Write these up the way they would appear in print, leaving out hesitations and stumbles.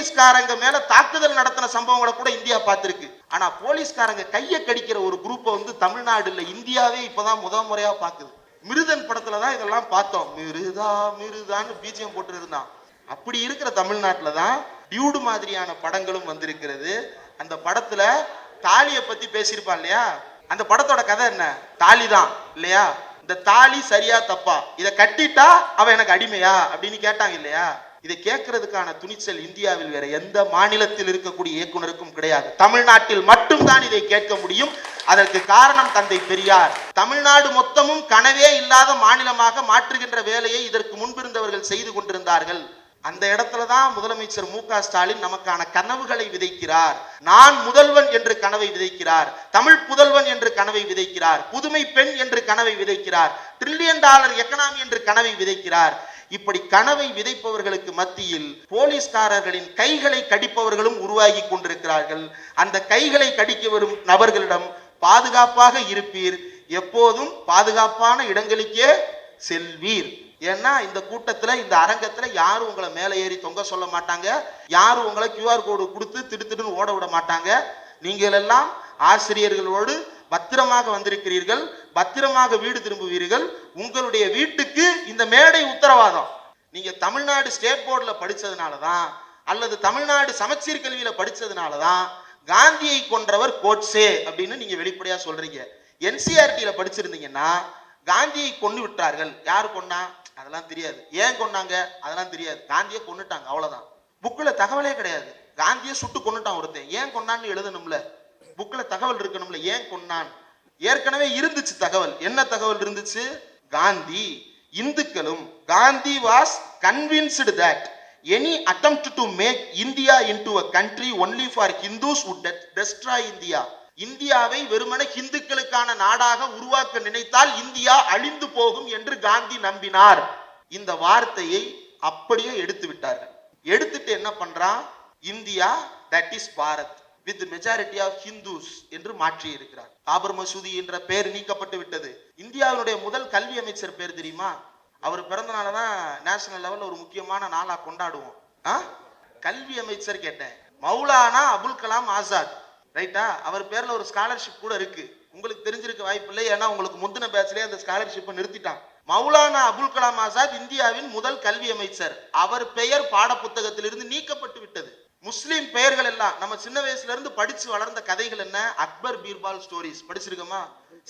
போலீஸ்காரங்க மேல தாக்குதல் நடத்தின சம்பவங்களை கூட இந்தியா பார்த்திருக்கு. ஆனா போலீஸ்காரங்க கையை கடிக்கிற ஒரு குரூப்பை தமிழ்நாடு இல்ல இந்தியாவே இப்பதான் முறையா பாக்குது. மிருதன் படத்துலதான் இதெல்லாம் பார்த்தோம். மிருதா மிருதான்னு பிஜிஎம் போட்டு இருந்தான். அப்படி இருக்கிற தமிழ்நாட்டுல தான் டியூடு மாதிரியான படங்களும் வந்திருக்கிறது. அந்த படத்துல தாலியை பத்தி பேசியிருப்பான் இல்லையா? அந்த படத்தோட கதை என்ன? தாலி தான் இல்லையா? இந்த தாலி சரியா தப்பா, இதை கட்டிட்டா அவன் எனக்கு அடிமையா அப்படின்னு கேட்டாங்க இல்லையா? இதை கேட்கறதுக்கான துணிச்சல் இந்தியாவில் வேற எந்த மாநிலத்தில் இருக்கக்கூடிய இயக்குனருக்கும் கிடையாது. தமிழ்நாட்டில் மட்டும்தான் இதை கேட்க முடியும். அதற்கு காரணம் தந்தை பெரியார். தமிழ்நாடு மொத்தமும் கனவே இல்லாத மாநிலமாக மாற்றுகின்ற வேலையை இதற்கு முன்பிருந்தவர்கள் செய்து கொண்டிருந்தார்கள். அந்த இடத்துலதான் முதலமைச்சர் மு.க. ஸ்டாலின் நமக்கான கனவுகளை விதைக்கிறார். நான் முதல்வன் என்று கனவை விதைக்கிறார். தமிழ் புதல்வன் என்று கனவை விதைக்கிறார். புதுமை பெண் என்று கனவை விதைக்கிறார். $1 trillion எக்கனாமி என்று கனவை விதைக்கிறார். இப்படி கனவை விதைப்பவர்களுக்கு மத்தியில் போலீஸ்காரர்களின் கைகளை கடிப்பவர்களும் உருவாகி கொண்டிருக்கிறார்கள். அந்த கைகளை கடிக்க வரும் நபர்களிடம் பாதுகாப்பாக இருப்பீர், எப்போதும் பாதுகாப்பான இடங்களுக்கே செல்வீர். ஏன்னா இந்த கூட்டத்துல, இந்த அரங்கத்துல யாரும் உங்களை மேலே ஏறி தொங்க சொல்ல மாட்டாங்க. யாரும் உங்களை QR கோடு கொடுத்து திடுத்திடுன்னு ஓட விட மாட்டாங்க. நீங்கள் எல்லாம் ஆசிரியர்களோடு பத்திரமாக வந்திருக்கிறீர்கள், பத்திரமாக வீடு திரும்புவீர்கள். உங்களுடைய வீட்டுக்கு இந்த மேடை உத்தரவாதம். நீங்க தமிழ்நாடு ஸ்டேட் போர்டுல படிச்சதுனாலதான் அல்லது தமிழ்நாடு சமச்சீர் கல்வியில படிச்சதுனாலதான் காந்தியை கொன்றவர் கோட்சே அப்படின்னு நீங்க வெளிப்படையா சொல்றீங்க. NCERT படிச்சிருந்தீங்கன்னா காந்தியை கொண்டு விட்டார்கள். யாரு கொண்டா அதெல்லாம் தெரியாது. ஏன் கொண்டாங்க அதெல்லாம் தெரியாது. காந்தியை கொண்டுட்டாங்க, அவ்வளவுதான். புக்ல தகவலே கிடையாது. காந்தியை சுட்டு கொண்டுட்டான் ஒருத்தன், ஏன் கொண்டான்னு எழுதணும்ல, புக்ல தகவல் இருக்கணும்ல, ஏன் கொண்டான். ஏற்கனவே இருந்துச்சு தகவல். என்ன தகவல் இருந்துச்சு? காந்தி இந்துக்களும், Gandhi was convinced that any attempt to make India into a country only for Hindus would destroy India. இந்தியாவை வெறுமனே இந்துக்களுக்கான நாடாக உருவாக்க நினைத்தால் இந்தியா அழிந்து போகும் என்று காந்தி நம்பினார். இந்த வார்த்தையை அப்படியே எடுத்து விட்டார்கள். எடுத்துட்டு என்ன பண்றான்? India that is Bharat with majority of Hindus என்று மாற்றி இருக்கிறார். பாபர் மசூதி என்ற பெயர் நீக்கப்பட்டு விட்டது. இந்தியாவினுடைய முதல் கல்வி அமைச்சர் பேர் தெரியுமா? அவர் பிறந்த நாளதான் நேஷனல் லெவல்ல ஒரு முக்கியமான நாளா கொண்டாடுவோம். கல்வி அமைச்சர் கேட்டேன். மௌலானா அபுல் கலாம் ஆசாத், ரைட்டா? அவர் பேர்ல ஒரு ஸ்காலர்ஷிப் கூட இருக்கு. உங்களுக்கு தெரிஞ்சிருக்க வாய்ப்பு இல்லை, ஏன்னா உங்களுக்கு முந்தின பேட்ச்லயே அந்த ஸ்காலர்ஷிப்பை நிறுத்திட்டான். மௌலானா அபுல் கலாம் ஆசாத் இந்தியாவின் முதல் கல்வி அமைச்சர். அவர் பெயர் பாட புத்தகத்திலிருந்து நீக்கப்பட்டு விட்டது. முஸ்லீம் பெயர்கள் எல்லாம் நம்ம சின்ன வயசுல இருந்து படிச்சு வளர்ந்த கதைகள் என்ன? அக்பர் பீர்பால் ஸ்டோரிஸ் படிச்சிருக்கோமா?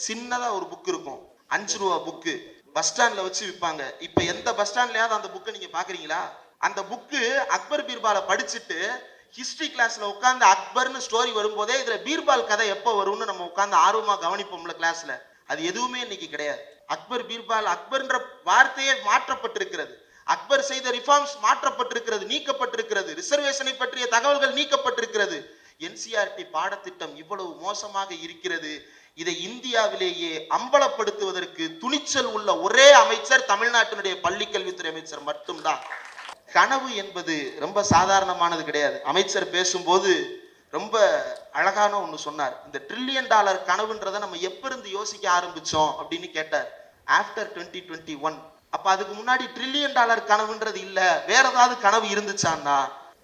சின்னதா ஒரு புக் இருக்கும், ₹5 புக்கு, பஸ் ஸ்டாண்ட்ல வச்சு விற்பாங்க. இப்ப எந்த பஸ் ஸ்டாண்ட்லயாவது அந்த புக்கை நீங்க பாக்குறீங்களா? அந்த புக்கு அக்பர் பீர்பாலை படிச்சுட்டு ஹிஸ்டரி கிளாஸ்ல உட்கார்ந்து அக்பர்னு ஸ்டோரி வரும்போதே இதுல பீர்பால் கதை எப்ப வரும்னு நம்ம உட்கார்ந்து ஆர்வமா கவனிப்போம்ல கிளாஸ்ல. அது எதுவுமே இன்னைக்கு கிடையாது. அக்பர் பீர்பால், அக்பர்ன்ற வார்த்தையே மாற்றப்பட்டிருக்கிறது. அக்பர் செய்த ரிஃபார்ம்ஸ் மாற்றப்பட்டிருக்கிறது, நீக்கப்பட்டிருக்கிறது. ரிசர்வேஷனை பற்றிய தகவல்கள் நீக்கப்பட்டிருக்கிறது. NCERT பாடத்திட்டம் இவ்வளவு மோசமாக இருக்கிறது. இதை இந்தியாவிலேயே அம்பலப்படுத்துவதற்கு துணிச்சல் உள்ள ஒரே அமைச்சர் தமிழ்நாட்டினுடைய பள்ளிக்கல்வித்துறை அமைச்சர் மட்டும்தான். கனவு என்பது ரொம்ப சாதாரணமானது கிடையாது. அமைச்சர் பேசும்போது ரொம்ப அழகான ஒண்ணு சொன்னார். இந்த $1 trillion கனவுன்றதை நம்ம எப்ப இருந்து யோசிக்க ஆரம்பிச்சோம் அப்படின்னு கேட்டார். ஆஃப்டர் 2021. அப்ப அதுக்கு முன்னாடி $1 trillion கனவுன்றது இல்ல, வேற ஏதாவது கனவு இருந்துச்சான்னா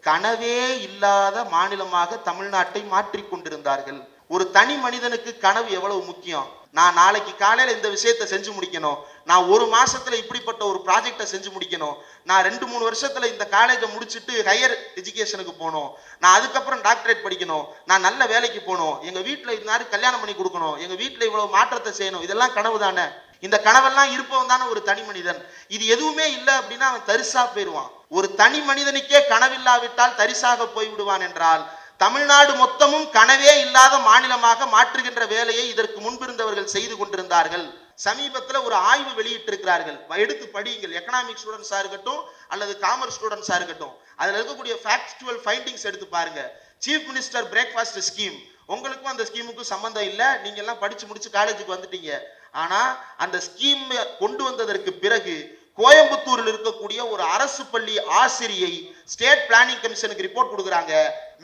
கனவே இல்லாத மாநிலமாக தமிழ்நாட்டை மாற்றி கொண்டிருந்தார்கள். ஒரு தனி மனிதனுக்கு கனவு எவ்வளவு முக்கியம். நான் நாளைக்கு காலையில இந்த விஷயத்தை செஞ்சு முடிக்கணும், நான் 1 மாசத்துல இப்படிப்பட்ட ஒரு ப்ராஜெக்டை செஞ்சு முடிக்கணும், நான் 2-3 வருஷத்துல இந்த காலேஜை முடிச்சுட்டு ஹையர் எஜுகேஷனுக்கு போகணும், நான் அதுக்கப்புறம் டாக்டரேட் படிக்கணும், நான் நல்ல வேலைக்கு போகணும், எங்க வீட்டுல இருந்தாரு கல்யாணம் பண்ணி கொடுக்கணும், எங்க வீட்டுல இவ்வளவு மாற்றத்தை செய்யணும். இதெல்லாம் கனவு தானே. இந்த கனவெல்லாம் இருப்பவன் தானே ஒரு தனி மனிதன். இது எதுவுமே இல்லை அப்படின்னா அவன் தரிசா போயிடுவான். ஒரு தனி மனிதனுக்கே கனவில்லாவிட்டால் தரிசாக போய்விடுவான் என்றால் தமிழ்நாடு மொத்தமும் கனவே இல்லாத மாநிலமாக மாற்றுகின்ற வேலையை இதற்கு முன்பிருந்தவர்கள் செய்து கொண்டிருந்தார்கள். சமீபத்தில் ஒரு ஆய்வு வெளியிட்டிருக்கிறார்கள், எடுத்து படியுங்கள். எக்கனாமிக் ஸ்டூடெண்ட்ஸா இருக்கட்டும் அல்லது காமர்ஸ் ஸ்டூடெண்ட்ஸா இருக்கட்டும், அதுல இருக்கக்கூடிய ஃபேக்சுவல் ஃபைண்டிங்ஸ் எடுத்து பாருங்க. சீஃப் மினிஸ்டர் பிரேக்ஃபாஸ்ட் ஸ்கீம், உங்களுக்கும் அந்த ஸ்கீமுக்கும் சம்பந்தம் இல்லை, நீங்க எல்லாம் படிச்சு முடிச்சு காலேஜுக்கு வந்துட்டீங்க. ஆனா அந்த ஸ்கீம் கொண்டு வந்ததற்கு பிறகு கோயம்புத்தூரில் இருக்கக்கூடிய ஒரு அரசு பள்ளி ஆசிரியை ஸ்டேட் பிளானிங் கமிஷனுக்கு ரிப்போர்ட் கொடுக்குறாங்க.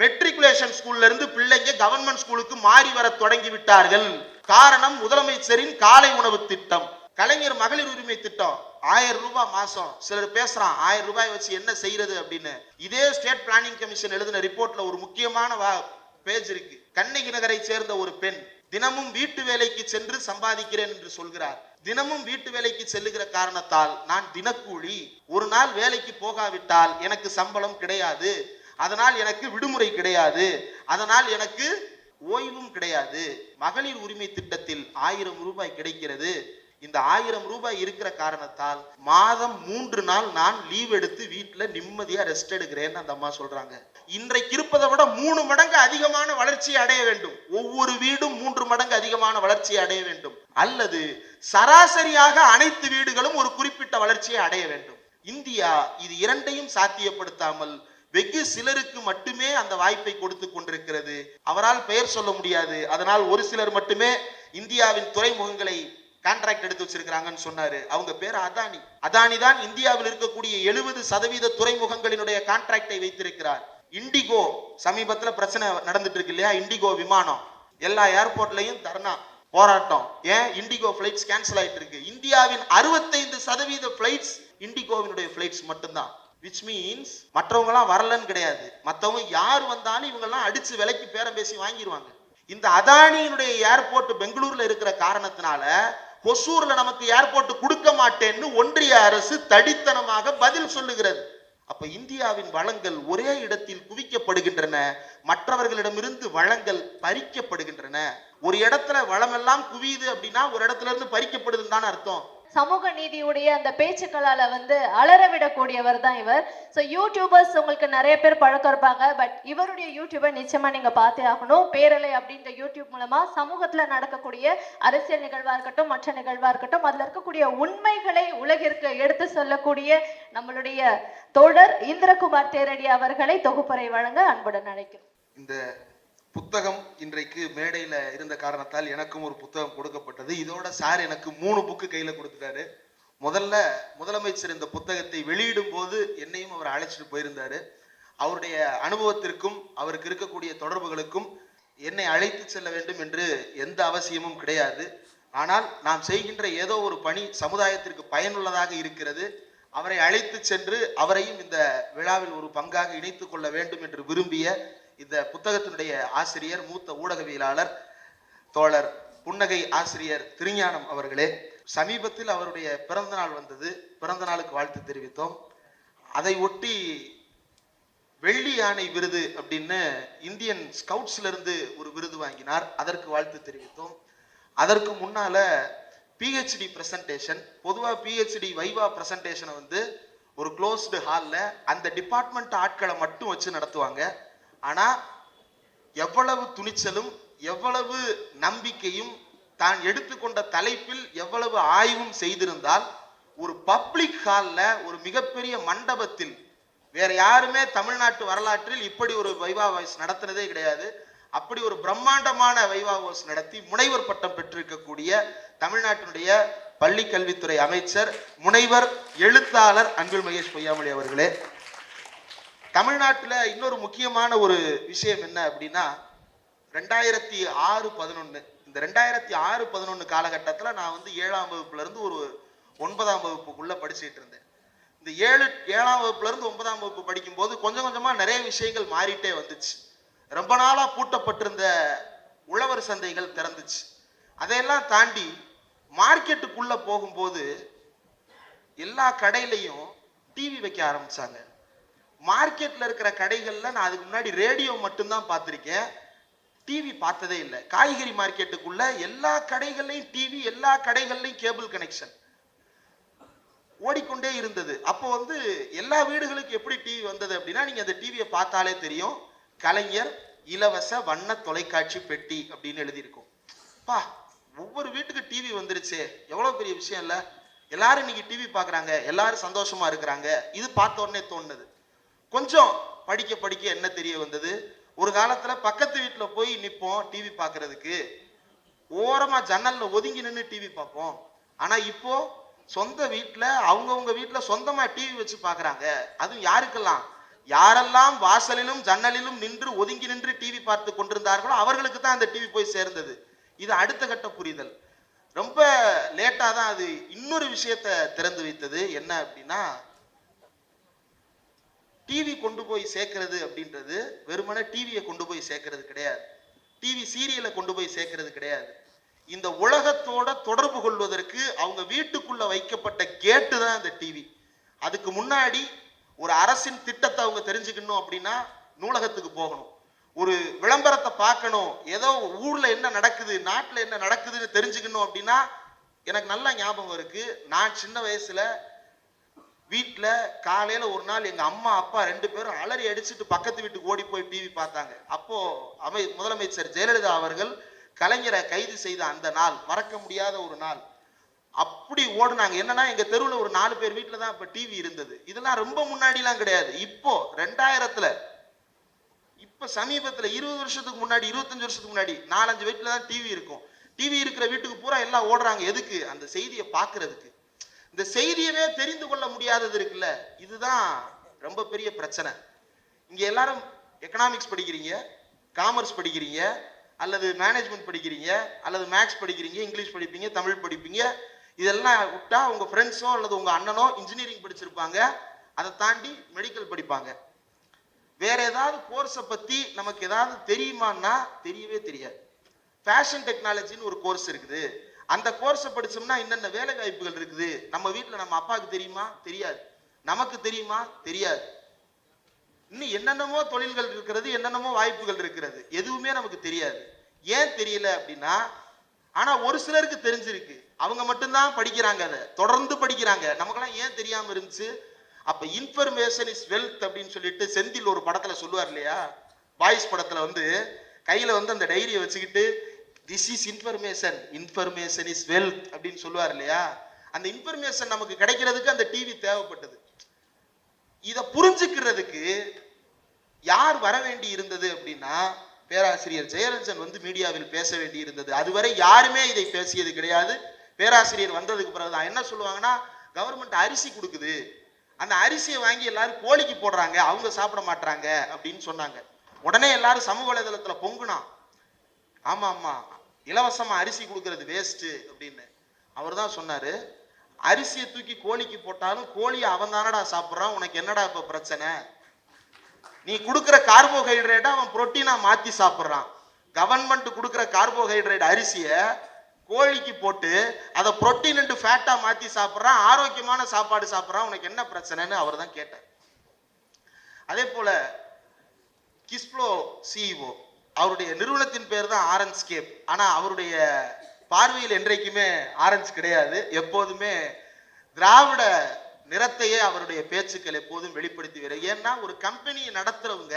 மெட்ரிகுலேஷன் ஸ்கூல்ல இருந்து பிள்ளைங்க கவர்மெண்ட் ஸ்கூலுக்கு மாறி வர தொடங்கி விட்டார்கள். காரணம் முதலமைச்சரின் காலை உணவு திட்டம். கலைஞர் மகளிர் உரிமை திட்டம் 1000 ரூபாய் மாசம். சிலர் பேசுறான் 1000 ரூபாய் வச்சு என்ன செய்யறது அப்படின்னு. இதே ஸ்டேட் பிளானிங் கமிஷன் எழுதின ரிப்போர்ட்ல ஒரு முக்கியமான பேஜ் இருக்கு. கண்ணகி நகரை சேர்ந்த ஒரு பெண் தினமும் வீட்டு வேலைக்கு சென்று சம்பாதிக்கிறேன் என்று சொல்கிறார். தினமும் வீட்டு வேலைக்கு செல்லுகிற காரணத்தால் நான் தினக்கூலி, ஒரு நாள் வேலைக்கு போகாவிட்டால் எனக்கு சம்பளம் கிடையாது, அதனால் எனக்கு விடுமுறை கிடையாது, அதனால் எனக்கு ஓய்வும் கிடையாது. மகளிர் உரிமை திட்டத்தில் 1000 ரூபாய் கிடைக்கிறது. இந்த 1000 ரூபாய் இருக்கிற காரணத்தால் மாதம் 3 நாள் நான் லீவ் எடுத்து வீட்டுல நிம்மதியா ரெஸ்ட் எடுக்கிறேன்னு அந்த அம்மா சொல்றாங்க. இன்றைக்கு இருப்பதை விட 3 மடங்கு அதிகமான வளர்ச்சியை அடைய வேண்டும். ஒவ்வொரு வீடும் 3 மடங்கு அதிகமான வளர்ச்சியை அடைய வேண்டும். அல்லது சராசரியாக அனைத்து வீடுகளும் ஒரு குறிப்பிட்ட வளர்ச்சியை அடைய வேண்டும். இந்தியா இது இரண்டையும் சாத்தியப்படுத்தாமல் வெகு சிலருக்கு மட்டுமே அந்த வாய்ப்பை கொடுத்து கொண்டிருக்கிறது. அவரால் பெயர் சொல்ல முடியாது, அதனால் ஒரு சிலர் மட்டுமே இந்தியாவின் துறைமுகங்களை கான்ட்ராக்ட் எடுத்து வச்சிருக்காங்கன்னு சொன்னாரு. அவங்க பேர் அதானி. அதானி தான் இந்தியாவில் இருக்கக்கூடிய 70% துறைமுகங்களினுடைய கான்ட்ராக்டை வைத்திருக்கிறார். இண்டிகோ சமீபத்துல பிரச்சனை நடந்துட்டு இருக்கு இல்லையா? இண்டிகோ விமானம் எல்லா ஏர்போர்ட்லயும் தர்ணா போராட்டம். ஏன்? இண்டிகோ பிளைட்ஸ் கேன்சல் ஆயிட்டு இருக்கு. இந்தியாவின் 65% பிளைட்ஸ் இண்டிகோவினுடைய பிளைட்ஸ் மட்டும்தான். which means மற்றவங்க எல்லாம் வரலன்னு கிடையாது. மற்றவங்க யார் வந்தாலும் இவங்க எல்லாம் அடிச்சு விலைக்கு பேரம் பேசி வாங்கிடுவாங்க. இந்த அதானியினுடைய ஏர்போர்ட் பெங்களூர்ல இருக்கிற காரணத்தினால ஒசூர்ல நமக்கு ஏர்போர்ட் கொடுக்க மாட்டேன்னு ஒன்றிய அரசு தடித்தனமாக பதில் சொல்லுகிறது. அப்ப இந்தியாவின் வளங்கள் ஒரே இடத்தில் குவிக்கப்படுகின்றன, மற்றவர்களிடமிருந்து வளங்கள் பறிக்கப்படுகின்றன. ஒரு இடத்துல வளமெல்லாம் குவியுது அப்படின்னா ஒரு இடத்துல இருந்து பறிக்கப்படுதுன்னு தானே அர்த்தம். சமூக நீதியுடைய அந்த பேச்சுக்களால அலறவிடக்கூடியவர் தான் இவர். ஸோ யூடியூபர்ஸ் உங்களுக்கு நிறைய பேர் பழக்கம் இருப்பாங்க. பட் இவருடைய யூடியூபை நிச்சயமா நீங்க பார்த்தே ஆகணும். பேரலை அப்படின்ற யூடியூப் மூலமா சமூகத்துல நடக்கக்கூடிய அரசியல் நிகழ்வா இருக்கட்டும், மற்ற நிகழ்வா இருக்கட்டும், அதுல இருக்கக்கூடிய உண்மைகளை உலகிற்கு எடுத்து சொல்லக்கூடிய நம்மளுடைய தோழர் இந்திரகுமார் தேரடி அவர்களை தொகுப்பறை வழங்க அன்புடன் அழைக்கிறோம். இந்த புத்தகம் இன்றைக்கு மேடையில இருந்த காரணத்தால் எனக்கும் ஒரு புத்தகம் கொடுக்கப்பட்டது. இதோட சார் எனக்கு 3 புக்கு கையில கொடுத்துட்டாரு. முதல்ல முதலமைச்சர் இந்த புத்தகத்தை வெளியிடும் போது என்னையும் அவர் அழைச்சிட்டு போயிருந்தாரு. அவருடைய அனுபவத்திற்கும் அவருக்கு இருக்கக்கூடிய தொடர்புகளுக்கும் என்னை அழைத்து செல்ல வேண்டும் என்று எந்த அவசியமும் கிடையாது. ஆனால் நாம் செய்கின்ற ஏதோ ஒரு பணி சமுதாயத்திற்கு பயனுள்ளதாக இருக்கிறது. அவரை அழைத்து சென்று அவரையும் இந்த விழாவில் ஒரு பங்காக இணைத்துக் கொள்ள வேண்டும் என்று விரும்பிய இந்த புத்தகத்தினுடைய ஆசிரியர், மூத்த ஊடகவியலாளர் தோழர் புன்னகை ஆசிரியர் திருஞானம் அவர்களே, சமீபத்தில் அவருடைய பிறந்த நாள் வந்தது. பிறந்த நாளுக்கு வாழ்த்து தெரிவித்தோம். அதை ஒட்டி வெள்ளி யானை விருது அப்படின்னு இந்தியன் ஸ்கவுட்ஸ்ல இருந்து ஒரு விருது வாங்கினார். அதற்கு வாழ்த்து தெரிவித்தோம். அதற்கு முன்னால பிஹெச்டி பிரசன்டேஷன், பொதுவாக பிஹெச்டி வைவா பிரசன்டேஷனை ஒரு க்ளோஸ்டு ஹாலில் அந்த டிபார்ட்மெண்ட் ஆட்களை மட்டும் வச்சு நடத்துவாங்க. ஆனா எவ்வளவு துணிச்சலும் எவ்வளவு நம்பிக்கையும் தான் எடுத்துக்கொண்ட தலைப்பில் எவ்வளவு ஆய்வும் செய்திருந்தால் ஒரு பப்ளிக் ஹால்ல ஒரு மிகப்பெரிய மண்டபத்தில் வேற யாருமே தமிழ்நாட்டு வரலாற்றில் இப்படி ஒரு வைவா வாய்ஸ் நடத்தினதே கிடையாது. அப்படி ஒரு பிரம்மாண்டமான வைவா வாய்ஸ் நடத்தி முனைவர் பட்டம் பெற்றிருக்கக்கூடிய தமிழ்நாட்டினுடைய பள்ளி கல்வித்துறை அமைச்சர், முனைவர், எழுத்தாளர் அன்பில் மகேஷ் பொய்யாமொழி அவர்களே, தமிழ்நாட்டில் இன்னொரு முக்கியமான ஒரு விஷயம் என்ன அப்படின்னா 2006-11 இந்த 2006-11 காலகட்டத்தில் நான் 7ஆம் வகுப்புல இருந்து ஒரு 9ஆம் வகுப்புக்குள்ள படிச்சுட்டு இருந்தேன். இந்த 7ஆம் வகுப்புல இருந்து 9ஆம் வகுப்பு படிக்கும் போது கொஞ்சம் கொஞ்சமா நிறைய விஷயங்கள் மாறிட்டே வந்துச்சு. ரொம்ப நாளா பூட்டப்பட்டிருந்த உழவர் சந்தைகள் திறந்துச்சு. அதையெல்லாம் தாண்டி மார்க்கெட்டுக்குள்ள போகும்போது எல்லா கடையிலையும் டிவி வைக்க ஆரம்பிச்சாங்க. மார்க்கெட்ல இருக்கிற கடைகள்ல நான் அதுக்கு முன்னாடி ரேடியோ மட்டும்தான் பார்த்திருக்கேன், டிவி பார்த்ததே இல்லை. காய்கறி மார்க்கெட்டுக்குள்ள எல்லா கடைகள்லையும் டிவி, எல்லா கடைகள்லையும் கேபிள் கனெக்ஷன் ஓடிக்கொண்டே இருந்தது. அப்போ எல்லா வீடுகளுக்கு எப்படி டிவி வந்தது அப்படின்னா, நீங்க அந்த டிவியை பார்த்தாலே தெரியும், கலைஞர் இலவச வண்ண தொலைக்காட்சி பெட்டி அப்படின்னு எழுதியிருக்கும். பா, ஒவ்வொரு வீட்டுக்கு டிவி வந்துருச்சு, எவ்வளவு பெரிய விஷயம் இல்ல? எல்லாரும் இன்னைக்கு டிவி பார்க்குறாங்க, எல்லாரும் சந்தோஷமா இருக்கிறாங்க. இது பார்த்த உடனே தோணுது. கொஞ்சம் படிக்க படிக்க என்ன தெரிய வந்தது, ஒரு காலத்துல பக்கத்து வீட்டுல போய் நிற்போம் டிவி பார்க்கறதுக்கு, ஓரமா ஜன்னல்ல ஒதுங்கி நின்று டிவி பார்ப்போம். ஆனா இப்போ சொந்த வீட்டுல அவங்கவுங்க வீட்டுல சொந்தமா டிவி வச்சு பாக்குறாங்க. அதுவும் யாருக்கெல்லாம், யாரெல்லாம் வாசலிலும் ஜன்னலிலும் நின்று ஒதுங்கி நின்று டிவி பார்த்து கொண்டிருந்தார்களோ அவர்களுக்கு தான் அந்த டிவி போய் சேர்ந்தது. இது அடுத்த கட்ட புரிதல். ரொம்ப லேட்டா தான் அது இன்னொரு விஷயத்த திறந்து வைத்தது. என்ன அப்படின்னா, டிவி கொண்டு போய் சேர்க்கிறது அப்படின்றது வெறுமனே டிவியை கொண்டு போய் சேர்க்கிறது கிடையாது, டிவி சீரியலை கொண்டு போய் சேர்க்கிறது கிடையாது. இந்த உலகத்தோட தொடர்பு கொள்வதற்கு அவங்க வீட்டுக்குள்ள வைக்கப்பட்ட கேட்டு தான் இந்த டிவி. அதுக்கு முன்னாடி ஒரு அரசின் திட்டத்தை அவங்க தெரிஞ்சுக்கணும் அப்படின்னா நூலகத்துக்கு போகணும். ஒரு விளம்பரத்தை பார்க்கணும், ஏதோ ஊர்ல என்ன நடக்குது, நாட்டுல என்ன நடக்குதுன்னு தெரிஞ்சுக்கணும் அப்படின்னா, எனக்கு நல்லா ஞாபகம் இருக்கு, நான் சின்ன வயசுல வீட்டுல காலையில ஒரு நாள் எங்க அம்மா அப்பா 2 பேரும் அலறி அடிச்சுட்டு பக்கத்து வீட்டுக்கு ஓடி போய் டிவி பார்த்தாங்க. அப்போ முதலமைச்சர் ஜெயலலிதா அவர்கள் கலைஞரை கைது செய்த அந்த நாள் மறக்க முடியாத ஒரு நாள். அப்படி ஓடுனாங்க. என்னன்னா, எங்க தெருவுல ஒரு 4 பேர் வீட்டுல தான் இப்ப டிவி இருந்தது. இதெல்லாம் ரொம்ப முன்னாடிலாம் கிடையாது. இப்போ 2000த்துல, இப்ப சமீபத்துல 20 வருஷத்துக்கு முன்னாடி, 25 வருஷத்துக்கு முன்னாடி 4-5 வீட்டுல தான் டிவி இருக்கும். டிவி இருக்கிற வீட்டுக்கு பூரா எல்லாம் ஓடுறாங்க. எதுக்கு? அந்த செய்தியை பார்க்கறதுக்கு. இந்த செய்தியவே தெரிந்து கொள்ள முடியாதது இருக்குல்ல, இதுதான் ரொம்ப பெரிய பிரச்சனை. இங்க எல்லாரும் எக்கனாமிக்ஸ் படிக்கிறீங்க, காமர்ஸ் படிக்கிறீங்க, அல்லது மேனேஜ்மெண்ட் படிக்கிறீங்க, அல்லது மேக்ஸ் படிக்கிறீங்க, இங்கிலீஷ் படிப்பீங்க, தமிழ் படிப்பீங்க. இதெல்லாம் விட்டா உங்க ஃப்ரெண்ட்ஸோ அல்லது உங்க அண்ணனோ இன்ஜினியரிங் படிச்சிருப்பாங்க, அதை தாண்டி மெடிக்கல் படிப்பாங்க. வேற ஏதாவது கோர்ஸை பத்தி நமக்கு ஏதாவது தெரியுமான்னா தெரியவே தெரியாது. ஃபேஷன் டெக்னாலஜின்னு ஒரு கோர்ஸ் இருக்குது, அந்த கோர்ஸை படிச்சோம்னா என்னென்ன வேலை வாய்ப்புகள் இருக்குது, நம்ம வீட்டில் நம்ம அப்பாவுக்கு தெரியுமா? தெரியாது. நமக்கு தெரியுமா? தெரியாது. இன்னும் என்னென்னமோ தொழில்கள் இருக்கிறது, என்னென்னமோ வாய்ப்புகள் இருக்கிறது, எதுவுமே நமக்கு தெரியாது. ஏன் தெரியல அப்படின்னா, ஆனா ஒரு சிலருக்கு தெரிஞ்சிருக்கு, அவங்க மட்டும்தான் படிக்கிறாங்க, அதை தொடர்ந்து படிக்கிறாங்க. நமக்கெல்லாம் ஏன் தெரியாம இருந்துச்சு? அப்ப இன்ஃபர்மேஷன் இஸ் வெல்த் அப்படின்னு சொல்லிட்டு செந்தில் ஒரு படத்துல சொல்லுவார் இல்லையா, பாய்ஸ் படத்துல கையில அந்த டைரியை வச்சுக்கிட்டு this is information, information is wealth அப்படின்னு சொல்லுவார் இல்லையா. அந்த இன்ஃபர்மேஷன் நமக்கு கிடைக்கிறதுக்கு அந்த டிவி தேவைப்பட்டது. இதை புரிஞ்சுக்கிறதுக்கு யார் வர வேண்டி இருந்தது அப்படின்னா, பேராசிரியர் ஜெயரஞ்சன் மீடியாவில் பேச வேண்டி இருந்தது. அதுவரை யாருமே இதை பேசியது கிடையாது. பேராசிரியர் வந்ததுக்கு பிறகுதான் என்ன சொல்லுவாங்கன்னா, கவர்மெண்ட் அரிசி கொடுக்குது, அந்த அரிசியை வாங்கி எல்லாரும் கோழிக்கு போடுறாங்க, அவங்க சாப்பிட மாட்டாங்க அப்படின்னு சொன்னாங்க. உடனே எல்லாரும் சமூக வலைதளத்துல பொங்குனா, ஆமா ஆமா இலவசமா அரிசி கொடுக்கறது வேஸ்ட் அப்படின்னு. அவர் தான் சொன்னாரு, அரிசியை தூக்கி கோழிக்கு போட்டாலும் கோழியை அவன் தானடா சாப்பிட்றான், உனக்கு என்னடா இப்ப பிரச்சனை? நீ கொடுக்குற கார்போஹைட்ரேட்டை அவன் புரோட்டீனா மாத்தி சாப்பிட்றான். கவர்மெண்ட் கொடுக்குற கார்போஹைட்ரேட் அரிசியை கோழிக்கு போட்டு அதை புரோட்டீன் அண்ட் ஃபேட்டா மாத்தி சாப்பிட்றான், ஆரோக்கியமான சாப்பாடு சாப்பிட்றான், உனக்கு என்ன பிரச்சனைன்னு அவர் தான் கேட்டார். அதே போல கிஸ்ப்ளோ சிஇஓ, அவருடைய நிறுவனத்தின் பேர் தான் ஆரஞ்ச்கேப். ஆனா அவருடைய பார்வையில் என்றைக்குமே ஆரஞ்சு கிடையாது, எப்போதுமே திராவிட நிறத்தையே அவருடைய பேச்சுக்கள் எப்போதும் வெளிப்படுத்தி வர. ஏன்னா ஒரு கம்பெனியை நடத்துறவங்க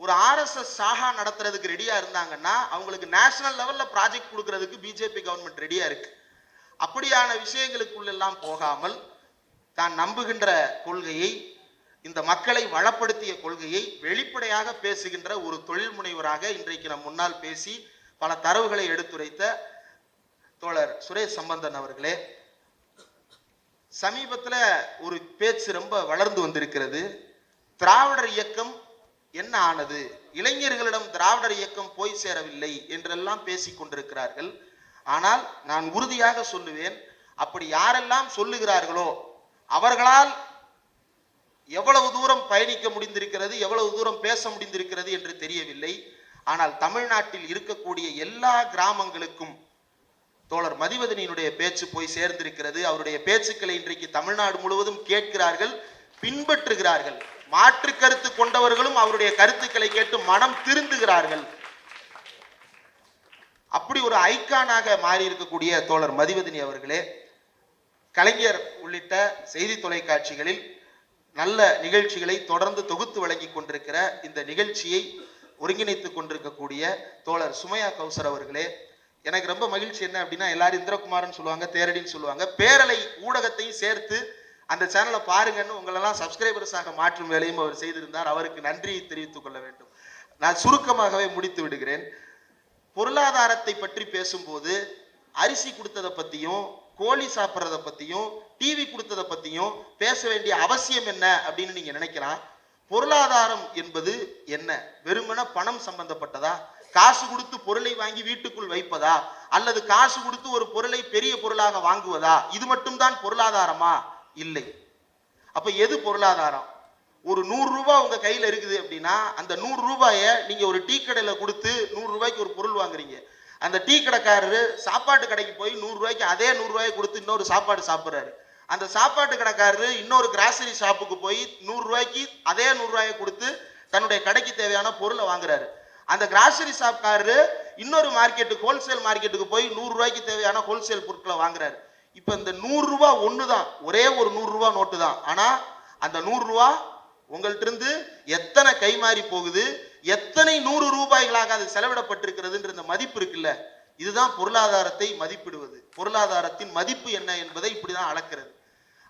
ஒரு RSS சாகா நடத்துறதுக்கு ரெடியா இருந்தாங்கன்னா அவங்களுக்கு நேஷனல் லெவல்ல ப்ராஜெக்ட் கொடுக்கறதுக்கு பிஜேபி கவர்மெண்ட் ரெடியா இருக்கு. அப்படியான விஷயங்களுக்குள்ளெல்லாம் போகாமல் தான் நம்புகின்ற கொள்கையை, இந்த மக்களை வளப்படுத்திய கொள்கையை வெளிப்படையாக பேசுகின்ற ஒரு தொழில் முனைவராக இன்றைக்கு நம் முன்னால் பேசி பல தரவுகளை எடுத்துரைத்த தோழர் சுரேஷ் சம்பந்தன் அவர்களே, சமீபத்தில் ஒரு பேச்சு ரொம்ப வளர்ந்து வந்திருக்கிறது. திராவிடர் இயக்கம் என்ன ஆனது, இளைஞர்களிடம் திராவிடர் இயக்கம் போய் சேரவில்லை என்றெல்லாம் பேசிக் கொண்டிருக்கிறார்கள். ஆனால் நான் உறுதியாக சொல்லுவேன், அப்படி யாரெல்லாம் சொல்லுகிறார்களோ அவர்களால் எவ்வளவு தூரம் பயணிக்க முடிந்திருக்கிறது, எவ்வளவு தூரம் பேச முடிந்திருக்கிறது என்று தெரியவில்லை. ஆனால் தமிழ்நாட்டில் இருக்கக்கூடிய எல்லா கிராமங்களுக்கும் தோழர் மதிவதனியினுடைய பேச்சு போய் சேர்ந்திருக்கிறது. அவருடைய பேச்சுக்களை இன்றைக்கு தமிழ்நாடு முழுவதும் கேட்கிறார்கள், பின்பற்றுகிறார்கள். மாற்று கருத்து கொண்டவர்களும் அவருடைய கருத்துக்களை கேட்டு மனம் திருந்துகிறார்கள். அப்படி ஒரு ஐக்கானாக மாறி இருக்கக்கூடிய தோழர் மதிவதனி அவர்களே, கலைஞர் உள்ளிட்ட செய்தி தொலைக்காட்சிகளில் நல்ல நிகழ்ச்சிகளை தொடர்ந்து தொகுத்து வழங்கி கொண்டிருக்கிற இந்த நிகழ்ச்சியை ஒருங்கிணைத்துக் கொண்டிருக்கக்கூடிய தோழர் சுமையா கௌசர் அவர்களே, எனக்கு ரொம்ப மகிழ்ச்சி. என்ன அப்படின்னா, எல்லாரும் இந்திரகுமார்னு சொல்லுவாங்க, தேரடின்னு சொல்லுவாங்க, பேரலை ஊடகத்தையும் சேர்த்து அந்த சேனலை பாருங்கன்னு உங்களெல்லாம் சப்ஸ்கிரைபர்ஸாக மாற்றும் வேலையும் அவர் செய்திருந்தார். அவருக்கு நன்றியை தெரிவித்துக் கொள்ள வேண்டும். நான் சுருக்கமாகவே முடித்து விடுகிறேன். பொருளாதாரத்தை பற்றி பேசும்போது அரிசி கொடுத்ததை பத்தியும் கோழி சாப்பிட்றதை பத்தியும் டிவி கொடுத்ததை பத்தியும் பேச வேண்டிய அவசியம் என்ன அப்படின்னு நீங்க நினைக்கலாம். பொருளாதாரம் என்பது என்ன? வெறுமன பணம் சம்பந்தப்பட்டதா, காசு கொடுத்து பொருளை வாங்கி வீட்டுக்குள் வைப்பதா அல்லது காசு கொடுத்து ஒரு பொருளை பெரிய பொருளாக வாங்குவதா? இது மட்டும்தான் பொருளாதாரமா? இல்லை. அப்ப எது பொருளாதாரம்? ஒரு 100 ரூபாய் உங்க கையில இருக்குது அப்படின்னா அந்த 100 ரூபாயை நீங்க ஒரு டீ கடையில கொடுத்து 100 ரூபாய்க்கு ஒரு பொருள் வாங்குறீங்க. அந்த டீ கடைக்காரரு சாப்பாட்டு கடைக்கு போய் 100 ரூபாய்க்கு அதே 100 ரூபாயை கொடுத்து இன்னொரு சாப்பாடு சாப்பிட்றாரு. அந்த சாப்பாட்டு கடைக்காரரு இன்னொரு கிராசரி ஷாப்புக்கு போய் 100 ரூபாய்க்கு அதே 100 ரூபாயை கொடுத்து தன்னுடைய கடைக்கு தேவையான பொருளை வாங்குறாரு. அந்த கிராசரி ஷாப்காரரு இன்னொரு மார்க்கெட்டுக்கு ஹோல்சேல் மார்க்கெட்டுக்கு போய் 100 ரூபாய்க்கு தேவையான ஹோல்சேல் பொருட்களை வாங்குறாரு. இப்ப இந்த 100 ரூபாய் ஒண்ணுதான், ஒரே ஒரு 100 ரூபாய் நோட்டு தான். ஆனா அந்த 100 ரூபாய் உங்கள்ட்ட இருந்து எத்தனை கைமாறி போகுது, எத்தனை 100 ரூபாய்களாக அது செலவிடப்பட்டிருக்கிறதுன்ற இந்த மதிப்பு இருக்குல்ல, இதுதான் பொருளாதாரத்தை மதிப்பிடுவது. பொருளாதாரத்தின் மதிப்பு என்ன என்பதை இப்படிதான் அளக்கிறது.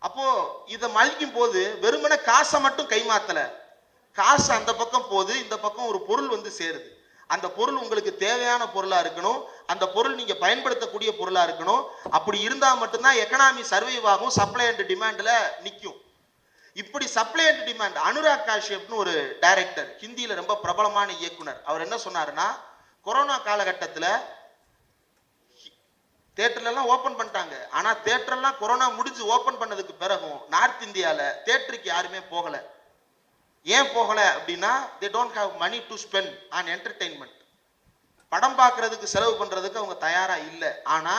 அப்போ இதை மதிக்கும் போது வெறுமனே காசை மட்டும் கைமாத்தல, காசு அந்த பக்கம் போகுது, இந்த பக்கம் ஒரு பொருள் வந்து சேருது. அந்த பொருள் உங்களுக்கு தேவையான பொருளா இருக்கணும், அந்த பொருள் நீங்க பயன்படுத்தக்கூடிய பொருளா இருக்கணும். அப்படி இருந்தா மட்டும்தான் எக்கனாமி சர்வைவ் ஆகும், சப்ளை அண்ட் டிமாண்ட்ல நிற்கும். இப்படி சப்ளை அண்ட் டிமாண்ட், அனுராக் காஷ்யப்னு ஒரு டைரக்டர், ஹிந்தியில ரொம்ப பிரபலமான இயக்குனர், அவர் என்ன சொன்னாருன்னா, கொரோனா காலகட்டத்தில் தியேட்டர்ல எல்லாம் ஓபன் பண்ணிட்டாங்க. ஆனா தியேட்டர் எல்லாம் கொரோனா முடிஞ்சு ஓபன் பண்ணதுக்கு பிறகும் நார்த் இந்தியால தியேட்டருக்கு யாருமே போகல. ஏன் போகல அப்படின்னா, they don't have money to spend on entertainment. படம் பார்க்கறதுக்கு செலவு பண்றதுக்கு அவங்க தயாரா இல்லை. ஆனா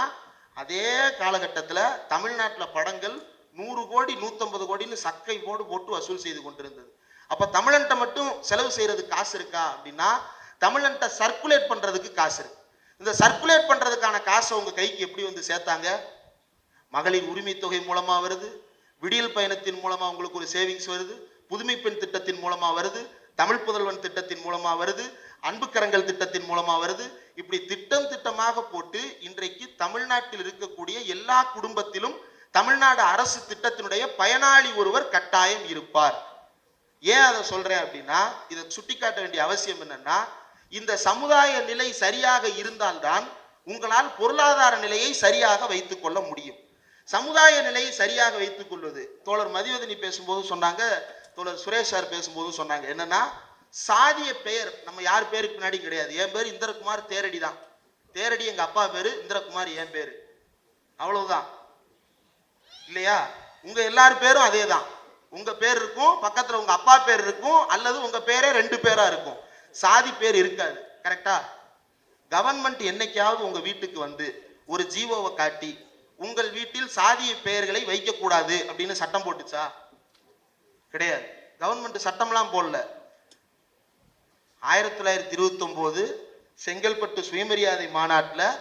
அதே காலகட்டத்தில் தமிழ்நாட்டில் படங்கள் 100 கோடி 150 கோடின்னு சக்கை போட்டு வசூல் செய்து கொண்டிருந்தது. அப்ப தமிழன்ட்ட மட்டும் செலவு செய்யறதுக்கு காசு இருக்கா அப்படின்னா, தமிழன்ட்ட சர்க்குலேட் பண்றதுக்கு காசு இருக்கு. இந்த சர்க்குலேட் பண்றதுக்கான காசை உங்க கைக்கு எப்படி வந்து சேர்த்தாங்க? மகளிர் உரிமை தொகை மூலமா வருது, விடியல் பயணத்தின் மூலமா உங்களுக்கு ஒரு சேவிங்ஸ் வருது, புதுமை பெண் திட்டத்தின் மூலமா வருது, தமிழ் புதல்வன் திட்டத்தின் மூலமா வருது, அன்புக்கரங்கள் திட்டத்தின் மூலமா வருது. இப்படி திட்டமாக போட்டு இன்றைக்கு தமிழ்நாட்டில் இருக்கக்கூடிய எல்லா குடும்பத்திலும் தமிழ்நாடு அரசு திட்டத்தினுடைய பயனாளி ஒருவர் கட்டாயம் இருப்பார். ஏன் அதை சொல்றேன் அப்படின்னா, இதை சுட்டிக்காட்ட வேண்டிய அவசியம் என்னன்னா, இந்த சமுதாய நிலை சரியாக இருந்தால்தான் உங்களால் பொருளாதார நிலையை சரியாக வைத்துக் கொள்ள முடியும். சமுதாய நிலையை சரியாக வைத்துக் கொள்வது, தோழர் மதிவதனி பேசும்போது சொன்னாங்க, தோழர் சுரேஷ் சார் பேசும்போது சொன்னாங்க, என்னன்னா சாதிய பெயர் நம்ம யார் பேருக்கு பின்னாடி கிடையாது. என் பேர் இந்திரகுமார் தேரடி தான், தேரடி எங்க அப்பா பேரு, இந்திரகுமார் என் பேரு, அவ்வளவுதான் இல்லையா? உங்க எல்லார் பேரும் அதே தான். உங்க பேர் இருக்கும், பக்கத்துல உங்க அப்பா பேர் இருக்கும், அல்லது உங்க பேரே 2 பேரா இருக்கும், சாதி பேர் இருக்காது. கரெக்டா? கவர்மெண்ட் என்னைக்காவது உங்க வீட்டுக்கு வந்து ஒரு ஜீவோவை காட்டி உங்கள் வீட்டில் சாதிய பெயர்களை வைக்க கூடாது அப்படின்னு சட்டம் போட்டுச்சா? கிடையாது. கவர்மெண்ட் சட்டம்லாம் போடல. 1929 செங்கல்பட்டு சுயமரியாதை மாநாட்டில்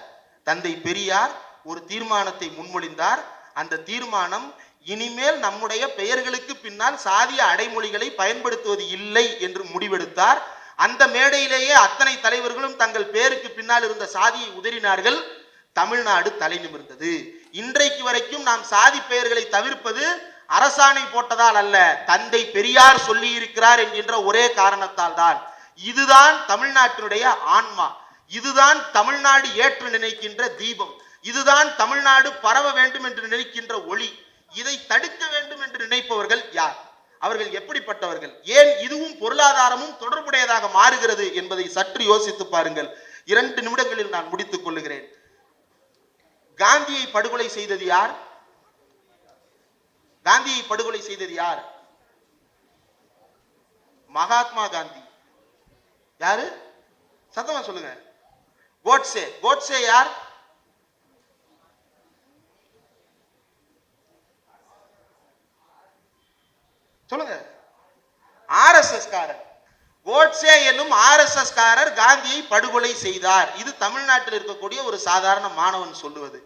தந்தை பெரியார் ஒரு தீர்மானத்தை முன்மொழிந்தார். அந்த தீர்மானம், இனிமேல் நம்முடைய பெயர்களுக்கு பின்னால் சாதிய அடைமொழிகளை பயன்படுத்துவது இல்லை என்று முடிவெடுத்தார். அந்த மேடையிலேயே அத்தனை தலைவர்களும் தங்கள் பேருக்கு பின்னால் இருந்த சாதியை உதறினார்கள். தமிழ்நாடு தலை நிமிர்ந்தது. இன்றைக்கு வரைக்கும் நாம் சாதி பெயர்களை தவிர்ப்பது அரசாணை போட்டதால் அல்ல, தந்தை பெரியார் சொல்லி இருக்கிறார் என்கின்ற ஒரே காரணத்தால் தான். இதுதான் தமிழ்நாட்டினுடைய ஆன்மா, இதுதான் தமிழ்நாடு ஏற்று நினைக்கின்ற தீபம், இதுதான் தமிழ்நாடு பரவ வேண்டும் என்று நினைக்கின்ற ஒளி. இதை தடுக்க வேண்டும் என்று நினைப்பவர்கள் யார்? அவர்கள் எப்படிப்பட்டவர்கள்? ஏன் இதுவும் பொருளாதாரமும் தொடர்புடையதாக மாறுகிறது என்பதை சற்று யோசித்து பாருங்கள். 2 நிமிடங்களில் நான் முடித்துக் கொள்ளுகிறேன். காந்தியை படுகொலை செய்தது யார்? காந்தியை படுகொலை செய்தது யார்? மகாத்மா காந்தி. யாரு? சத்தமா சொல்லுங்க. கோட்சே. கோட்சே யார்? சொல்லுங்க. ஆர்எஸ்எஸ் காரர். கோட்சே என்னும் ஆர்எஸ்எஸ் காரர் காந்தியை படுகொலை செய்தார். இது தமிழ்நாட்டில் இருக்கக்கூடிய ஒரு சாதாரண மாணவன் சொல்லுவது.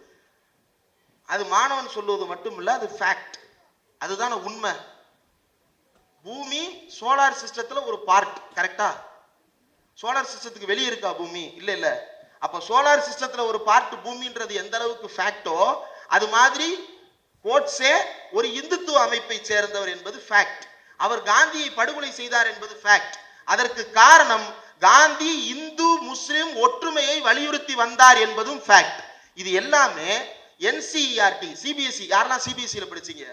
அது மாணவன் சொல்லுவது மட்டுமில்ல, அது ஃபேக்ட், அதுதான உண்மை. பூமி சோலார் சிஸ்டத்துல ஒரு பார்ட். கரெக்டா? சோலார் சிஸ்டத்துக்கு வெளியே இருக்கா பூமி? இல்ல இல்ல. அப்ப சோலார் சிஸ்டத்துல ஒரு பார்ட் பூமின்றது எந்த அளவுக்கு ஃபேக்டோ, அது மாதிரி கோட்சே ஒரு இந்துத்துவ அமைப்பை சேர்ந்தவர் என்பது ஃபேக்ட். அவர் காந்தியை படுகொலை செய்தார் என்பது ஃபேக்ட். அதற்கு காரணம் காந்தி இந்து முஸ்லிம் ஒற்றுமையை வலியுறுத்தி வந்தார் என்பதும் ஃபேக்ட். இது எல்லாமே NCERT, CBSE. யாரெல்லாம் CBSE படிச்சீங்க?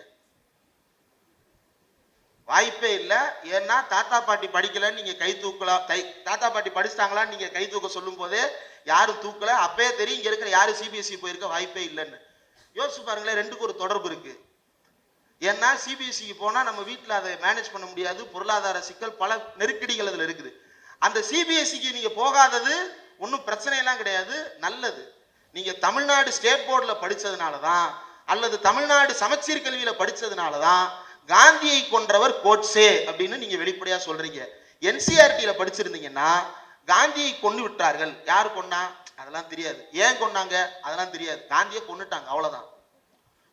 வாய்ப்பே இல்லை. ஏன்னா தாத்தா பாட்டி படிக்கலன்னு நீங்க கை தூக்கலாம். தாத்தா பாட்டி படிச்சிட்டாங்களான்னு நீங்க கை தூக்க சொல்லும் போதே யாரும் தூக்கல. அப்பயே தெரியும் இங்க இருக்கிற யாரும் சிபிஎஸ்இ போயிருக்க வாய்ப்பே இல்லைன்னு. யோசிச்சு பாருங்களேன், ரெண்டுக்கு ஒரு தொடர்பு இருக்கு. ஏன்னா சிபிஎஸ்சிக்கு போனா நம்ம வீட்டில் அதை மேனேஜ் பண்ண முடியாது, பொருளாதார சிக்கல், பல நெருக்கடிகள் அதுல இருக்குது. அந்த சிபிஎஸ்சிக்கு நீங்க போகாதது ஒன்றும் பிரச்சனை எல்லாம் கிடையாது, நல்லது. நீங்க தமிழ்நாடு ஸ்டேட் போர்டில் படிச்சதுனாலதான் அல்லது தமிழ்நாடு சமச்சீர் கல்வியில படிச்சதுனாலதான் காந்தியை கொன்றவர் கோட்சே அப்படின்னு நீங்க வெளிப்படையா சொல்றீங்க. என்சிஆர்டியில படிச்சிருந்தீங்கன்னா காந்தியை கொண்டு விட்டார்கள். யாரு கொண்டா அதெல்லாம் தெரியாது, ஏன் கொண்டாங்க அதெல்லாம் தெரியாது, காந்தியை கொண்டுட்டாங்க அவ்வளவுதான்.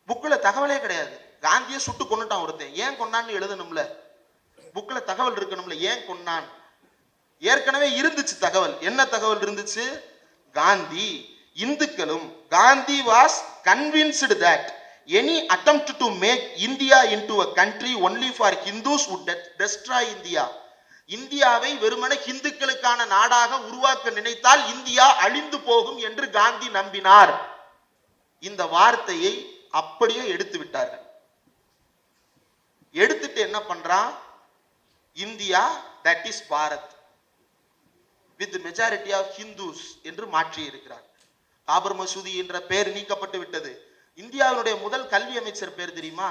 புக்ல தகவலே கிடையாது. காந்தியை சுட்டு கொண்டுட்டான் ஒருத்தன், ஏன் கொண்டான்னு எழுதணும்ல, புக்ல தகவல் இருக்கணும்ல, ஏன் கொண்டான். ஏற்கனவே இருந்துச்சு தகவல். என்ன தகவல் இருந்துச்சு? காந்தி இந்துக்களும், Gandhi was convinced that any attempt to make India into a country only for Hindus would destroy India. இந்தியாவை வெறுமனே இந்துக்களுக்கான நாடாக உருவாக்க நினைத்தால் இந்தியா அழிந்து போகும் என்று காந்தி நம்பினார். இந்த வார்த்தையை அப்படியே எடுத்து விட்டார்கள். எடுத்துட்டு என்ன பண்றான்? India that is Bharat with majority of Hindus என்று மாற்றி இருக்கிறார். பாபர் மசூதி என்ற பெயர் நீக்கப்பட்டு விட்டது. இந்தியாவினுடைய முதல் கல்வி அமைச்சர் பேர் தெரியுமா?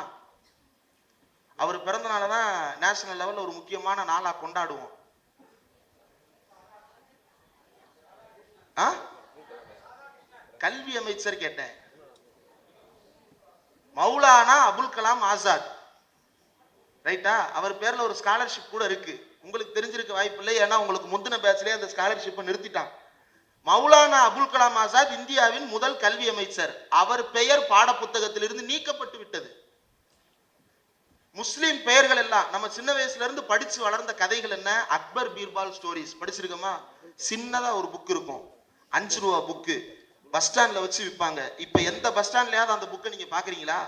அவர் பிறந்த நாளதான் நேஷனல் லெவல்ல ஒரு முக்கியமான நாளா கொண்டாடுவோம். கல்வி அமைச்சர் கேட்டேன். மௌலானா அபுல் கலாம் ஆசாத், ரைட்டா? அவர் பேர்ல ஒரு ஸ்காலர்ஷிப் கூட இருக்கு. உங்களுக்கு தெரிஞ்சிருக்க வாய்ப்பு இல்லை, ஏன்னா உங்களுக்கு முந்தின பேட்ச்லயே அந்த ஸ்காலர்ஷிப்பை நிறுத்திட்டான். மௌலானா அபுல் கலாம் ஆசாத் இந்தியாவின் முதல் கல்வி அமைச்சர். அவர் பெயர் பாட புத்தகத்திலிருந்து நீக்கப்பட்டு விட்டது. முஸ்லிம் பெயர்கள் எல்லாம் நம்ம சின்ன வயசுல இருந்து படிச்சு வளர்ந்த கதைகள் என்ன? அக்பர் பீர்பால் ஸ்டோரிஸ் படிச்சிருக்கோமா? சின்னதா ஒரு புக் இருக்கும், 5 ரூபா புக்கு, பஸ் ஸ்டாண்ட்ல வச்சு விற்பாங்க. இப்ப எந்த பஸ் ஸ்டாண்ட்லயாவது அந்த புக்கை நீங்க பாக்குறீங்களா?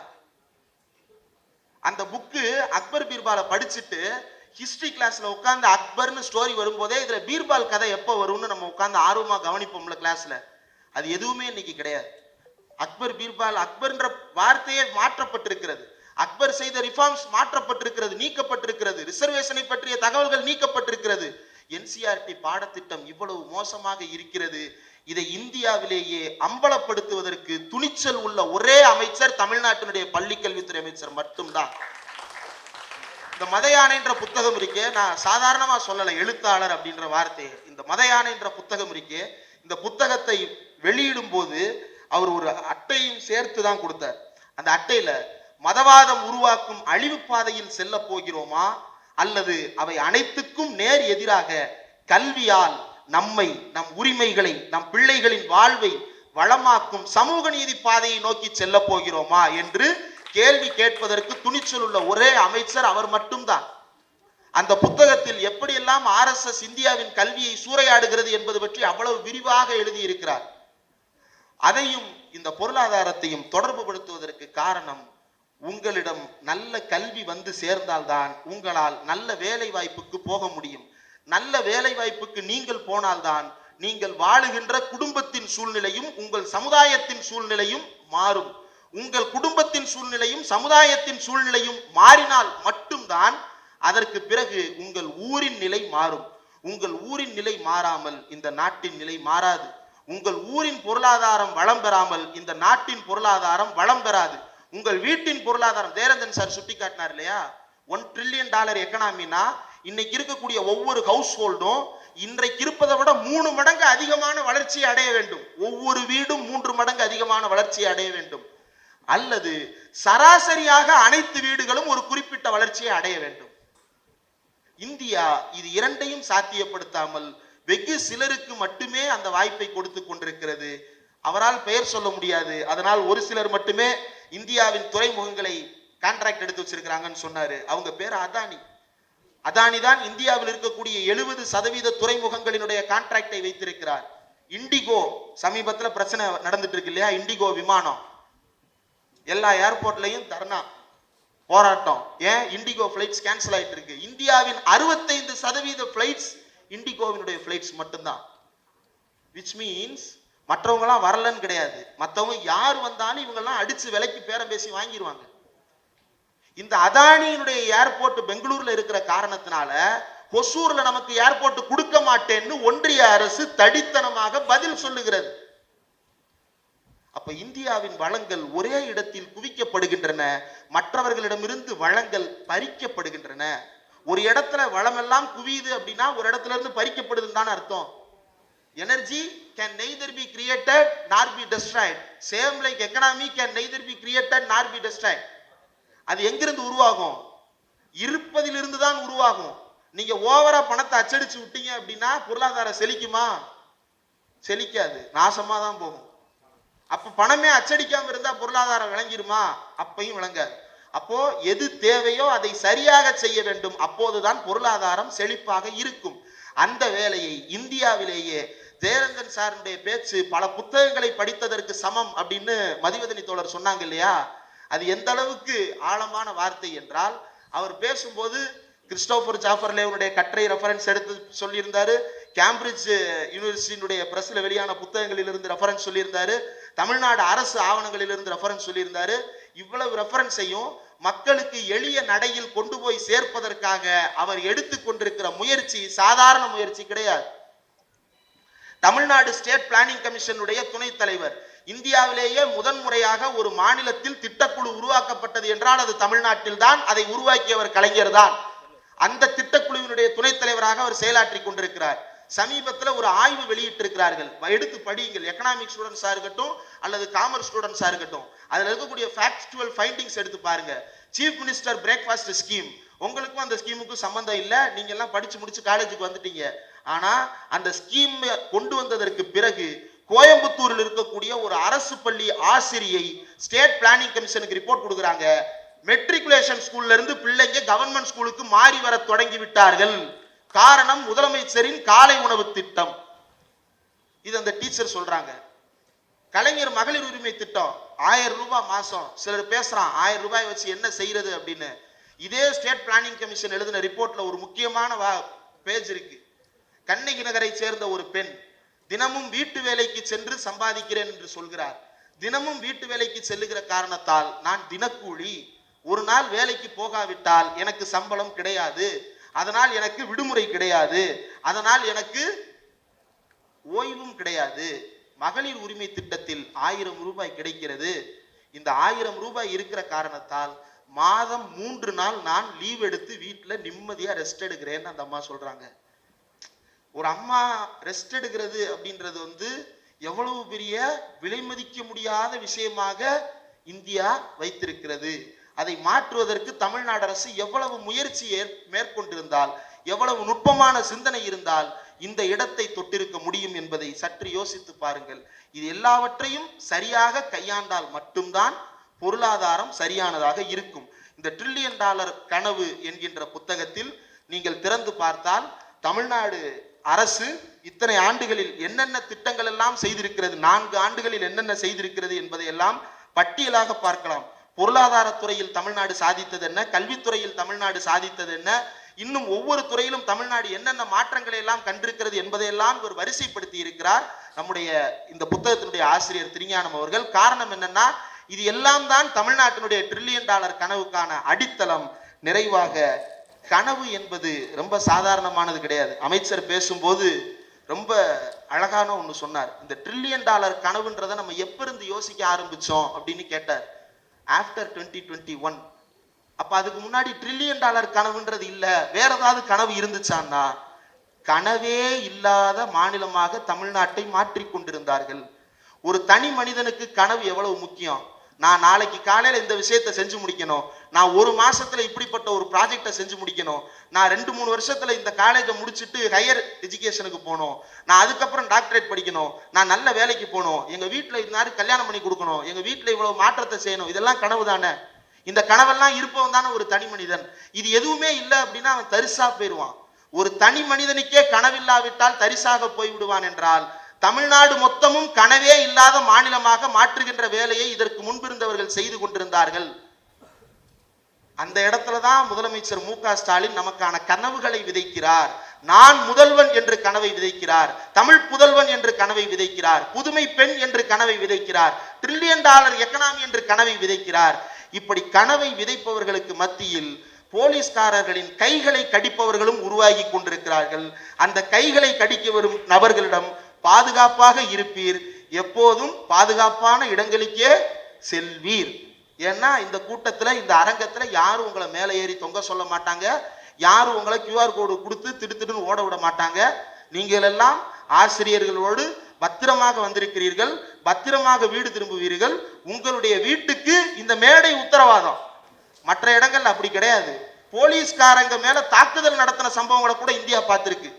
அந்த புக்கு அக்பர் பீர்பாலை படிச்சுட்டு ஹிஸ்டரி கிளாஸ்ல உட்கார்ந்து அக்பர்னு ஸ்டோரி வரும்போதே இதுல பீர்பால் கதை எப்போ வரும்னு நம்ம உட்கார்ந்து ஆர்வமா கவனிப்போம்ல கிளாஸ்ல. அது எதுவுமே இன்னைக்கு கிடையாது. அக்பர் பீர்பால், அக்பர்ன்ற வார்த்தையே மாற்றப்பட்டிருக்கிறது. அக்பர் செய்த ரிஃபார்ம்ஸ் மாற்றப்பட்டிருக்கிறது, நீக்கப்பட்டிருக்கிறது. ரிசர்வேஷனை பற்றிய தகவல்கள் நீக்கப்பட்டிருக்கிறது. என்சிஆர்டி பாடத்திட்டம் இவ்வளவு மோசமாக இருக்கிறது. இதை இந்தியாவிலேயே அம்பலப்படுத்துவதற்கு துணிச்சல் உள்ள ஒரே அமைச்சர் தமிழ்நாட்டினுடைய பள்ளிக்கல்வித்துறை அமைச்சர் மட்டும்தான். இந்த மதயானைன்ற புத்தகம் இருக்கே, நான் சாதாரணமா சொல்லல எழுத்தாளர் அப்படின்ற வார்த்தையை. இந்த மதயானைன்ற புத்தகம் இருக்கே, இந்த புத்தகத்தை வெளியிடும் போது அவர் ஒரு அட்டையும் சேர்த்து தான் கொடுத்தார். அந்த அட்டையில மதவாதம் உருவாக்கும் அழிவு பாதையில் செல்ல போகிறோமா அல்லது அவை அனைத்துக்கும் நேர் எதிராக கல்வியால் நம்மை, நம் உரிமைகளை, நம் பிள்ளைகளின் வாழ்வை வளமாக்கும் சமூக நீதி பாதையை நோக்கி செல்ல போகிறோமா என்று கேள்வி கேட்பதற்கு துணிச்சல் உள்ள ஒரே அமைச்சர் அவர் மட்டும்தான். அந்த புத்தகத்தில் எப்படியெல்லாம் RSS இந்தியாவின் கல்வியை சூறையாடுகிறது என்பது பற்றி அவ்வளவு விரிவாக எழுதியிருக்கிறார். அதையும் இந்த பொருளாதாரத்தையும் தொடர்பு படுத்துவதற்கு காரணம், உங்களிடம் நல்ல கல்வி வந்து சேர்ந்தால்தான் உங்களால் நல்ல வேலை வாய்ப்புக்கு போக முடியும். நல்ல வேலை வாய்ப்புக்கு நீங்கள் போனால்தான் நீங்கள் வாழுகின்ற குடும்பத்தின் சூழ்நிலையும் உங்கள் சமுதாயத்தின் சூழ்நிலையும் மாறும். உங்கள் குடும்பத்தின் சூழ்நிலையும் சமுதாயத்தின் சூழ்நிலையும் மாறினால் மட்டும்தான் அதற்கு பிறகு உங்கள் ஊரின் நிலை மாறும். உங்கள் ஊரின் நிலை மாறாமல் இந்த நாட்டின் நிலை மாறாது. உங்கள் ஊரின் பொருளாதாரம் வளம் பெறாமல் இந்த நாட்டின் பொருளாதாரம் வளம் பெறாது. உங்கள் வீட்டின் பொருளாதாரம், தேரந்தன் சார் சுட்டி காட்டினார் இல்லையா, $1 trillion எக்கனாமினா இன்னைக்கு இருக்கக்கூடிய ஒவ்வொரு ஹவுஸ் ஹோல்டும் இன்றைக்கு இருப்பதை விட 3 மடங்கு அதிகமான வளர்ச்சியை அடைய வேண்டும். ஒவ்வொரு வீடும் 3 மடங்கு அதிகமான வளர்ச்சியை அடைய வேண்டும். அல்லது சராசரியாக அனைத்து வீடுகளும் ஒரு குறிப்பிட்ட வளர்ச்சியை அடைய வேண்டும். இந்தியா இது இரண்டையும் சாத்தியப்படுத்தாமல் வெகு சிலருக்கு மட்டுமே அந்த வாய்ப்பை கொடுத்து கொண்டிருக்கிறது. அவரால் பெயர் சொல்ல முடியாது, அதனால் ஒரு சிலர் மட்டுமே இந்தியாவின் துறைமுகங்களை கான்ட்ராக்ட் எடுத்து வச்சிருக்கிறாங்கன்னு சொன்னாரு. அவங்க பேர் அதானி. அதானி தான் இந்தியாவில் இருக்கக்கூடிய 70% துறைமுகங்களினுடைய கான்ட்ராக்டை வைத்திருக்கிறார். இண்டிகோ சமீபத்தில் பிரச்சனை நடந்துட்டு இருக்கு இல்லையா, இண்டிகோ விமானம் எல்லா ஏர்போர்ட்லையும் தர்ணா போராட்டம். ஏன்? இண்டிகோ பிளைட்ஸ் கேன்சல் ஆயிட்டு இருக்கு. இந்தியாவின் 65% பிளைட்ஸ் இண்டிகோவினுடைய பிளைட்ஸ் மட்டும்தான். which means மற்றவங்களாம் வரலன்னு கிடையாது, மற்றவங்க யார் வந்தாலும் இவங்கெல்லாம் அடிச்சு விலைக்கு பேரம் பேசி வாங்கிடுவாங்க. இந்த அதானியினுடைய ஏர்போர்ட் பெங்களூர்ல இருக்கிற காரணத்தினால ஒசூர்ல நமக்கு ஏர்போர்ட் கொடுக்க மாட்டேன்னு ஒன்றிய அரசு தடித்தனமாக பதில் சொல்லுகிறது. அப்ப இந்தியாவின் வளங்கள் ஒரே இடத்தில் குவிக்கப்படுகின்றன, மற்றவர்களிடமிருந்து வளங்கள் பறிக்கப்படுகின்றன. ஒரு இடத்துல வளமெல்லாம் குவியுது அப்படின்னா ஒரு இடத்துல இருந்து பறிக்கப்படுதுன்னு தான் அர்த்தம். Energy can neither be created nor be destroyed, same like economy can neither be created nor be destroyed. அது எங்கிருந்து உருவாகும்? இருப்பதிலிருந்து தான் உருவாகும். நீங்க ஓவரா பணத்தை அச்சடிச்சு விட்டீங்க அப்படின்னா பொருளாதாரம் செழிக்குமா? செழிக்காது, நாசமா தான் போகும். அப்ப பணமே அச்சடிக்காம இருந்தா பொருளாதாரம் விளங்கிருமா? அப்பையும் விளங்காது. அப்போ எது தேவையோ அதை சரியாக செய்ய வேண்டும், அப்போதுதான் பொருளாதாரம் செழிப்பாக இருக்கும். அந்த வேலையை இந்தியாவிலேயே ஜெயரஞ்சன் சாருடைய பேச்சு பல புத்தகங்களை படித்ததற்கு சமம் அப்படின்னு மதிவதனி தோழர் சொன்னாங்க இல்லையா? அது எந்த அளவுக்கு ஆழமான வார்த்தை என்றால், அவர் பேசும்போது கிறிஸ்டோபர் ஜாஃபர்லேவனுடைய கட்டுரை ரெஃபரன்ஸ் எடுத்து சொல்லியிருந்தாரு, கேம்பிரிட்ஜ் யூனிவர்சிட்டியினுடைய பிரஸ்ல வெளியான புத்தகங்களிலிருந்து ரெஃபரன்ஸ் சொல்லியிருந்தாரு, தமிழ்நாடு அரசு ஆவணங்களிலிருந்து ரெஃபரன்ஸ் சொல்லியிருந்தாரு. இவ்வளவு ரெஃபரன்ஸையும் மக்களுக்கு எளிய நடையில் கொண்டு போய் சேர்ப்பதற்காக அவர் எடுத்துக்கொண்டிருக்கிற முயற்சி சாதாரண முயற்சி கிடையாது. தமிழ்நாடு ஸ்டேட் பிளானிங் கமிஷனுடைய துணைத் தலைவர், இந்தியாவிலேயே முதன்முறையாக ஒரு மாநிலத்தில் திட்டக்குழு உருவாக்கப்பட்டது என்றால் அது தமிழ்நாட்டில் தான். அதை உருவாக்கியவர் கலைஞர் தான். அந்த திட்டக்குழுவினுடைய துணைத் தலைவராக அவர் செயலாற்றி கொண்டிருக்கிறார். சமீபத்தில் ஒரு ஆய்வு வெளியிட்டிருக்கிறார்கள், எடுத்து படியுங்கள். எக்கனாமிக் ஸ்டூடெண்ட்ஸா இருக்கட்டும் அல்லது காமர்ஸ் ஸ்டூடெண்ட்ஸா இருக்கட்டும், அதுல இருக்கக்கூடிய ஃபேக்சுவல் ஃபைண்டிங்ஸ் எடுத்து பாருங்க. சீஃப் மினிஸ்டர் பிரேக்ஃபாஸ்ட் ஸ்கீம், உங்களுக்கும் அந்த ஸ்கீமுக்கும் சம்பந்தம் இல்லை, நீங்க எல்லாம் படிச்சு முடிச்சு காலேஜுக்கு வந்துட்டீங்க. ஆனா அந்த ஸ்கீம் கொண்டு வந்ததற்கு பிறகு கோயம்புத்தூரில் இருக்கக்கூடிய ஒரு அரசு பள்ளி ஆசிரியை ஸ்டேட் பிளானிங் கமிஷனுக்கு ரிப்போர்ட் கொடுக்குறாங்க, மெட்ரிகுலேஷன் ஸ்கூல்ல இருந்து பிள்ளைங்க கவர்மெண்ட் ஸ்கூலுக்கு மாறி வர தொடங்கி விட்டார்கள். காரணம் முதலமைச்சரின் காலை உணவு திட்டம். இது அந்த டீச்சர் சொல்றாங்க. கலைஞர் மகளிர் உரிமை திட்டம் 1000 ரூபாய் மாசம். சிலர் பேசுறான் 1000 ரூபாய் வச்சு என்ன செய்யறது அப்படின்னு. இதே ஸ்டேட் பிளானிங் கமிஷன் எழுதின ரிப்போர்ட்ல ஒரு முக்கியமான பேஜ் இருக்கு. கண்ணகி நகரை சேர்ந்த ஒரு பெண் தினமும் வீட்டு வேலைக்கு சென்று சம்பாதிக்கிறேன் என்று சொல்கிறார். தினமும் வீட்டு வேலைக்கு செல்லுகிற காரணத்தால் நான் தினக்கூலி, ஒரு நாள் வேலைக்கு போகாவிட்டால் எனக்கு சம்பளம் கிடையாது, அதனால் எனக்கு விடுமுறை கிடையாது, அதனால் எனக்கு ஓய்வும் கிடையாது. மகளிர் உரிமை திட்டத்தில் 1000 ரூபாய் கிடைக்கிறது. இந்த 1000 ரூபாய் இருக்கிற காரணத்தால் மாதம் 3 நாள் நான் லீவ் எடுத்து வீட்டுல நிம்மதியா ரெஸ்ட் எடுக்கிறேன்னு அந்த அம்மா சொல்றாங்க. ஒரு அம்மா ரெஸ்ட் எடுக்கிறது அப்படின்றது எவ்வளவு பெரிய விலை மதிக்க முடியாத விஷயமாக இந்தியா வைத்திருக்கிறது. அதை மாற்றுவதற்கு தமிழ்நாடு அரசு எவ்வளவு முயற்சி மேற்கொண்டிருந்தால், எவ்வளவு நுட்பமான சிந்தனை இருந்தால் இந்த இடத்தை தொட்டிருக்க முடியும் என்பதை சற்று யோசித்து பாருங்கள். இது எல்லாவற்றையும் சரியாக கையாண்டால் மட்டும்தான் பொருளாதாரம் சரியானதாக இருக்கும். இந்த $1 trillion கனவு என்கின்ற புத்தகத்தில் நீங்கள் திறந்து பார்த்தால் தமிழ்நாடு அரசு இத்தனை ஆண்டுகளில் என்னென்ன திட்டங்கள் எல்லாம் செய்திருக்கிறது, 4 ஆண்டுகளில் என்னென்ன செய்திருக்கிறது என்பதை எல்லாம் பட்டியலாக பார்க்கலாம். பொருளாதாரத்துறையில் தமிழ்நாடு சாதித்தது என்ன, கல்வித்துறையில் தமிழ்நாடு சாதித்தது என்ன, இன்னும் ஒவ்வொரு துறையிலும் தமிழ்நாடு என்னென்ன மாற்றங்களை எல்லாம் கண்டிருக்கிறது என்பதையெல்லாம் ஒரு வரிசைப்படுத்தி இருக்கிறார் நம்முடைய இந்த புத்தகத்தினுடைய ஆசிரியர் திருஞானம் அவர்கள். காரணம் என்னன்னா, இது எல்லாம் தான் தமிழ்நாட்டினுடைய $1 trillion கனவுக்கான அடித்தளம். நிறைவாக, கனவு என்பது ரொம்ப சாதாரணமானது கிடையாது. அமைச்சர் பேசும்போது ரொம்ப அழகான ஒன்று சொன்னார். இந்த $1 trillion கனவுன்றதை நம்ம எப்ப இருந்து யோசிக்க ஆரம்பிச்சோம் அப்படின்னு கேட்டார். ஆஃப்டர் 2021. அப்ப அதுக்கு முன்னாடி $1 trillion கனவுன்றது இல்ல, வேற ஏதாவது கனவு இருந்துச்சான்னா கனவே இல்லாத மாநிலமாக தமிழ்நாட்டை மாற்றிக் கொண்டிருந்தார்கள். ஒரு தனி மனிதனுக்கு கனவு எவ்வளவு முக்கியம். நான் நாளைக்கு காலையில இந்த விஷயத்தை செஞ்சு முடிக்கணும், நான் 1 மாசத்துல இப்படிப்பட்ட ஒரு ப்ராஜெக்டை செஞ்சு முடிக்கணும், நான் 2-3 வருஷத்துல இந்த காலேஜை முடிச்சுட்டு ஹையர் எஜுகேஷனுக்கு போகணும், நான் அதுக்கப்புறம் டாக்டரேட் படிக்கணும், நான் நல்ல வேலைக்கு போகணும், எங்க வீட்டுல இருந்தாரு கல்யாணம் பண்ணி கொடுக்கணும், எங்க வீட்டுல இவ்வளவு மாற்றத்தை செய்யணும். இதெல்லாம் கனவு தானே. இந்த கனவெல்லாம் இருப்பவன் தானே ஒரு தனி மனிதன். இது எதுவுமே இல்லை அப்படின்னா அவன் தரிசா போயிடுவான். ஒரு தனி மனிதனுக்கே கனவில்லாவிட்டால் தரிசாக போய்விடுவான் என்றால் தமிழ்நாடு மொத்தமும் கனவே இல்லாத மாநிலமாக மாற்றுகின்ற வேலையை இதற்கு முன்பிருந்தவர்கள் செய்து கொண்டிருந்தார்கள். அந்த இடத்துலதான் முதலமைச்சர் மு.க. ஸ்டாலின் நமக்கான கனவுகளை விதைக்கிறார். நான் முதல்வன் என்று கனவை விதைக்கிறார், தமிழ் புதல்வன் என்று கனவை விதைக்கிறார், புதுமை பெண் என்று கனவை விதைக்கிறார், $1 trillion எக்கனாமி என்று கனவை விதைக்கிறார். இப்படி கனவை விதைப்பவர்களுக்கு மத்தியில் போலீஸ்காரர்களின் கைகளை கடிப்பவர்களும் உருவாகி கொண்டிருக்கிறார்கள். அந்த கைகளை கடிக்க வரும் நபர்களிடம் பாதுகாப்பாக இருப்பீர், எப்போதும் பாதுகாப்பான இடங்களுக்கே செல்வீர். ஏன்னா இந்த கூட்டத்துல, இந்த அரங்கத்துல யாரும் உங்களை மேலே ஏறி தொங்க சொல்ல மாட்டாங்க, யாரும் உங்களை QR கோடு கொடுத்து திடுத்துடுன்னு ஓட விட மாட்டாங்க. நீங்கள் எல்லாம் ஆசிரியர்களோடு பத்திரமாக வந்திருக்கிறீர்கள், பத்திரமாக வீடு திரும்புவீர்கள். உங்களுடைய வீட்டுக்கு இந்த மேடை உத்தரவாதம். மற்ற இடங்கள்ல அப்படி கிடையாது. போலீஸ்காரங்க மேல தாக்குதல் நடத்தின சம்பவங்களை கூட இந்தியா பார்த்திருக்கு.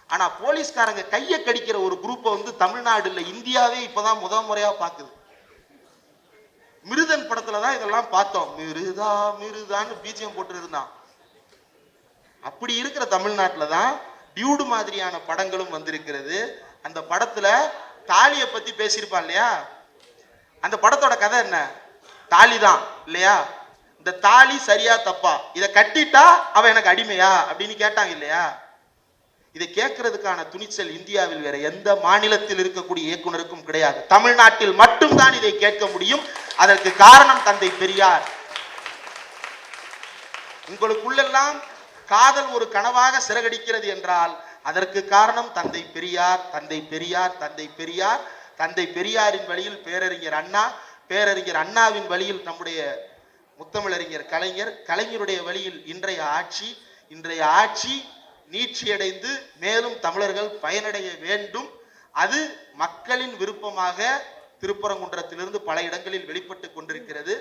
ஆனா போலீஸ்காரங்க கையை கடிக்கிற ஒரு குரூப்பை வந்து தமிழ்நாடு இல்ல, இந்தியாவே இப்பதான் முறையா பாக்குது. மிருதன் படத்துல தான் இதெல்லாம் பார்த்தோம். மிருதா மிருதான்னு பீஜியம் போட்டு இருந்தான். அப்படி இருக்கிற தமிழ்நாட்டுல தான் டியூடு மாதிரியான படங்களும் வந்திருக்கிறது. அந்த படத்துல தாலியை பத்தி பேசியிருப்பான் இல்லையா? அந்த படத்தோட கதை என்ன? தாலி தான் இல்லையா? இந்த தாலி சரியா தப்பா, இதை கட்டிட்டா அவன் எனக்கு அடிமையா அப்படின்னு கேட்டாங்க இல்லையா? இதை கேட்கறதுக்கான துணிச்சல் இந்தியாவில் வேற எந்த மாநிலத்தில் இருக்கக்கூடிய இயக்குனருக்கும் கிடையாது. தமிழ்நாட்டில் மட்டும்தான் இதை கேட்க முடியும். அதற்கு காரணம் தந்தை பெரியார். உங்களுக்குள்ளெல்லாம் காதல் ஒரு கனவாக சிறகடிக்கிறது என்றால் அதற்கு காரணம் தந்தை பெரியார், தந்தை பெரியார், தந்தை பெரியார். தந்தை பெரியாரின் வழியில் பேரறிஞர் அண்ணா, பேரறிஞர் அண்ணாவின் வழியில் நம்முடைய முத்தமிழறிஞர் கலைஞர், கலைஞருடைய வழியில் இன்றைய ஆட்சி. இன்றைய ஆட்சி நீட்சியடைந்து மேலும் தமிழர்கள் பயனடைய வேண்டும். அது மக்களின் விருப்பமாக திருப்பரங்குன்றத்திலிருந்து பல இடங்களில் வெளிப்பட்டு கொண்டிருக்கிறது.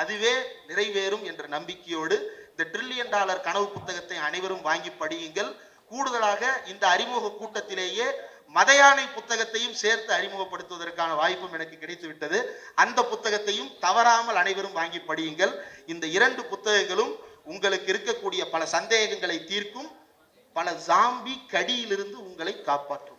அதுவே நிறைவேறும் என்ற நம்பிக்கையோடு இந்த $1 டிரில்லியன் கனவு புத்தகத்தை அனைவரும் வாங்கி படியுங்கள். கூடுதலாக இந்த அறிமுக கூட்டத்திலேயே மதயானை புத்தகத்தையும் சேர்த்து அறிமுகப்படுத்துவதற்கான வாய்ப்பும் எனக்கு கிடைத்து விட்டது. அந்த புத்தகத்தையும் தவறாமல் அனைவரும் வாங்கி படியுங்கள். இந்த 2 புத்தகங்களும் உங்களுக்கு இருக்கக்கூடிய பல சந்தேகங்களை தீர்க்கும், பல ஜாம்பி கடியிலிருந்து உங்களை காப்பாற்றும்.